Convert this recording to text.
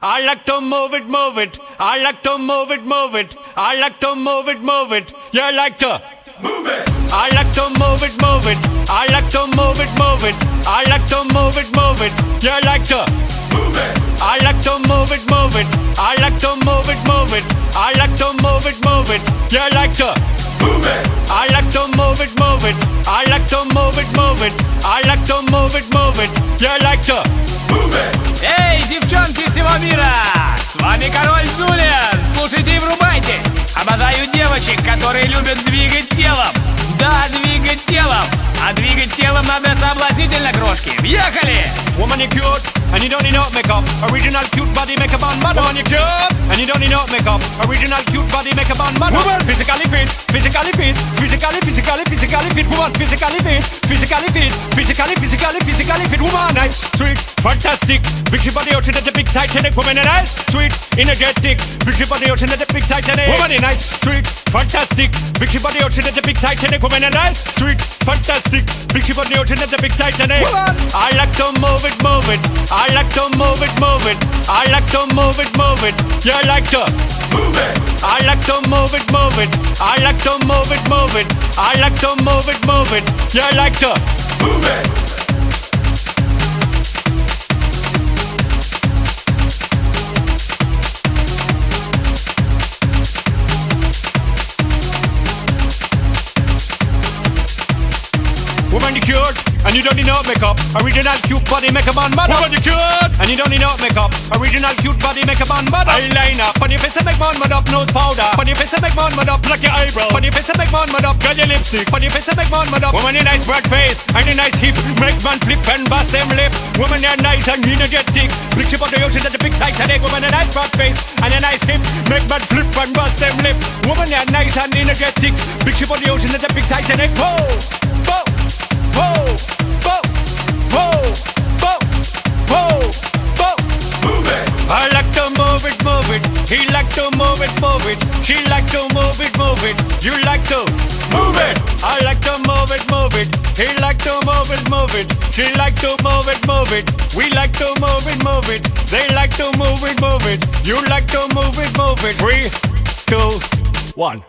I like to move it, move it. I like to move it, move it. I like to move it, move it. You like to move it. I like to move it, move it. I like to move it, move it. I like to move it, move it. You like to move it. I like to move it, move it. I like to move it, move it. I like to move it, move it. You like to move it. I like to move it, move it. I like to move it, move it. I like to move it, move it. You like to move it. Эй, девчонки всего мира! С вами Король Джулиан! Слушайте и врубайтесь! Обожаю девочек, которые любят двигать телом! Да, двигать телом! А двигать телом надо соблазнительно, крошки! Въехали! Woman, you cute, and you don't need no makeup. Original cute body makeup on model. Woman, you cute, and you don't need no makeup. Original cute body makeup on model. Woman, physically fit, physically fit, physically fit. Woman, physically fit, physically fit, physically fit. Woman, nice, sweet, fantastic. Big she body ocean at the big Titanic. Woman, nice, sweet, energetic. Big she body ocean at the big Titanic. Woman, nice, sweet, fantastic. Big she body ocean at the big Titanic. Woman, nice, sweet, fantastic. Big she body ocean at the big Titanic. Woman, I like to move it, move it. I like to move it, move it. I like to move it, move it. You like to move it. I like to move it, move it. I like to move it, move it. I like to move it, move it. You like to move it. Woman, you cute, and you don't need no makeup. Original cute body makeup on model. Woman, you cute, and you don't need no makeup. Original cute body makeup on model. Eyeliner, on your face and make man mud up. Nose powder, on your face and make man mud up. Pluck your eyebrow, on your face and make man mud up. Girl, your lipstick, on your face and make man mud up. Woman, you nice broad face and a nice hip. Make man flip and bust them lip. Woman, you nice and energetic. Big ship on the ocean at the big Titanic. Woman, a nice broad face and a nice hip. Make man flip and bust them lip. Woman, you nice and energetic. Big ship on the ocean at the big Titanic. Whoa, whoa. Whoa, whoa, whoa, whoa, whoa, whoa. Move it. I like to move it, move it. He like to move it, move it. She like to move it, move it. You like to move it. I like to move it, move it. He like to move it, move it. She like to move it, move it. We like to move it, move it. They like to move it, move it. You like to move it, move it. 3, 2, 1.